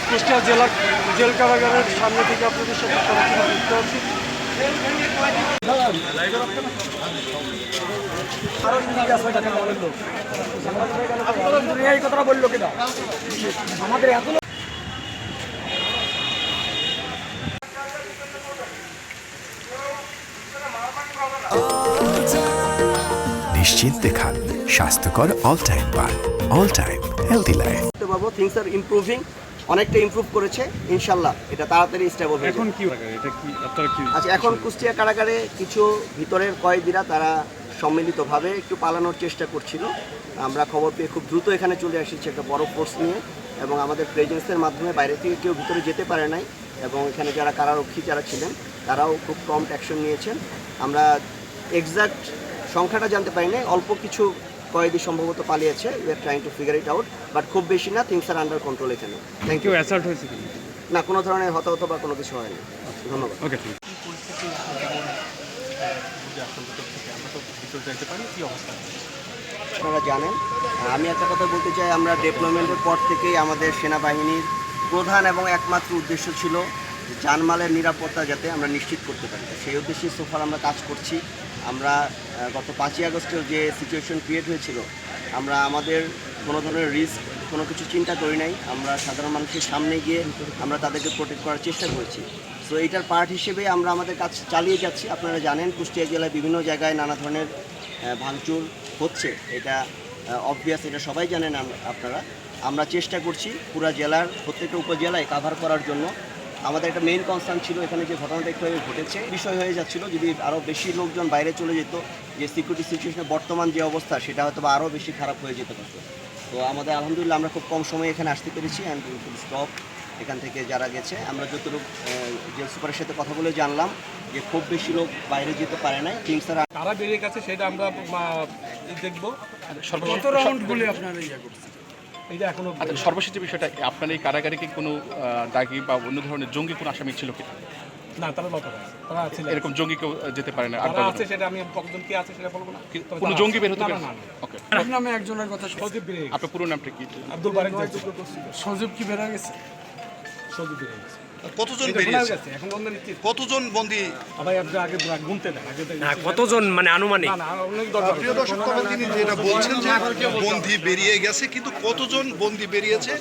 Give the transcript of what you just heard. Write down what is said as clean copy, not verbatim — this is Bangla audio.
কুষ্টিয়া জেলা জেল কারাগারের সামনে থেকে আপনাদের সাথে সরাসরি যুক্ত আছি। এই কথাটা বললো কিনা আমাদের এখনো নিশ্চিন্তে খান স্বাস্থ্যকর অল টাইম পান, all time healthy life. Things আর ইমপ্রুভিং, অনেকটা ইমপ্রুভ করেছে ইনশাল্লাহ, এটা তাড়াতাড়ি স্টেবল হয়ে এখন কি এটা কি আপনারা কি আচ্ছা এখন কুষ্টিয়া কারাগারে কিছু ভিতরের কয়েদিরা তারা সম্মিলিতভাবে একটু পালানোর চেষ্টা করছিল। আমরা খবর পেয়ে খুব দ্রুত এখানে চলে এসেছি একটা বড় ফোর্স নিয়ে, এবং আমাদের প্রেজেন্সের মাধ্যমে বাইরে থেকে কেউ ভিতরে যেতে পারে নাই, এবং এখানে যারা কারারক্ষী যারা ছিলেন তারাও খুব প্রম্পট অ্যাকশন নিয়েছেন। আমরা এক্সাক্ট সংখ্যাটা জানতে পারি না, অল্প কিছু কয়েদি সম্ভবত পালিয়েছে। We are trying to figure it out, but খুব বেশি না, থিংস আর আন্ডার কন্ট্রোল এখানে। Thank you. অ্যাসাল্ট হয়েছে কি না, কোনো ধরনের হতাহত বা কোনো কিছু হয়নি। ধন্যবাদ। ওকে। আপনারা জানেন, আমি একটা কথা বলতে চাই, আমরা ডেভেলপমেন্টের পর থেকেই আমাদের সেনাবাহিনীর প্রধান এবং একমাত্র উদ্দেশ্য ছিল জানমালের নিরাপত্তা যাতে আমরা নিশ্চিত করতে পারি। সেই উদ্দেশ্যে সোফার আমরা কাজ করছি। আমরা গত 5ই আগস্টের যে সিচুয়েশন ক্রিয়েট হয়েছিল, আমরা আমাদের কোনো ধরনের রিস্ক কোনো কিছু চিন্তা করি নাই। আমরা সাধারণ মানুষের সামনে গিয়ে আমরা তাদেরকে প্রোটেক্ট করার চেষ্টা করেছি। সো এইটার পার্ট হিসেবে আমরা আমাদের কাজ চালিয়ে যাচ্ছি। আপনারা জানেন কুষ্টিয়া জেলায় বিভিন্ন জায়গায় নানা ধরনের ভাঙচুর হচ্ছে, এটা অবভিয়াস, এটা সবাই জানেন আপনারা। আমরা চেষ্টা করছি পুরো জেলার প্রত্যেকটা উপজেলায় কাভার করার জন্য। আমাদের একটা মেইন কনসার্ন ছিল এখানে যে ঘটনাটা একটু ঘটেছে, বিষয় হয়ে যাচ্ছিল যদি আরও বেশি লোকজন বাইরে চলে যেত, যে সিকিউরিটি সিচুয়েশনের বর্তমান যে অবস্থা সেটা হয়তো আরও বেশি খারাপ হয়ে যেতে পারত। তো আমাদের আলহামদুলিল্লাহ আমরা খুব কম সময়ে এখানে আসতে পেরেছি, অ্যান্ড স্টপ এখান থেকে যারা গেছে। আমরা যতটুকু জেল সুপারের সাথে কথা বলে জানলাম যে খুব বেশি লোক বাইরে যেতে পারে নাই। থিংস আর কারা বেরিয়ে গেছে সেটা আমরা দেখবো। কত রাউন্ড গুলি আপনারা ইয়া করছেন? এইটা এখনো সর্বশেষ যে বিষয়টা, আপনার এই কারাগারে কি কোনো দাগি বা অন্য ধরনের জঙ্গি কোনো আসামি ছিল কি? না, তারা লতারা আছে, তারা আছে, এরকম জঙ্গি কেউ যেতে পারে না? তারা আছে, সেটা আমি কতজন কি আছে সেটা বলবো না। কোনো জঙ্গি বের হতে না, পারে না, না? না। ওকে। নামে একজনের কথা সজীব বেরিয়ে গেছে। আপনার পুরো নামটা কি? আব্দুল বারেক সজীব কি বেড়ে গেছে? সজীব বেরিয়ে গেছে। কতজন এটা বেরিয়েছে? শোনা গেছে, এখন অন্য নিশ্চিত। কতজন বন্দী? ভাই আপনি আগে গুনতে দেন, আগে না কতজন মানে আনুমানিক? না না অনেক দরকার। প্রিয় দর্শক, তিনি যেটা বলছেন যে বন্দী বেরিয়ে গেছে, কিন্তু কতজন বন্দী বেরিয়েছে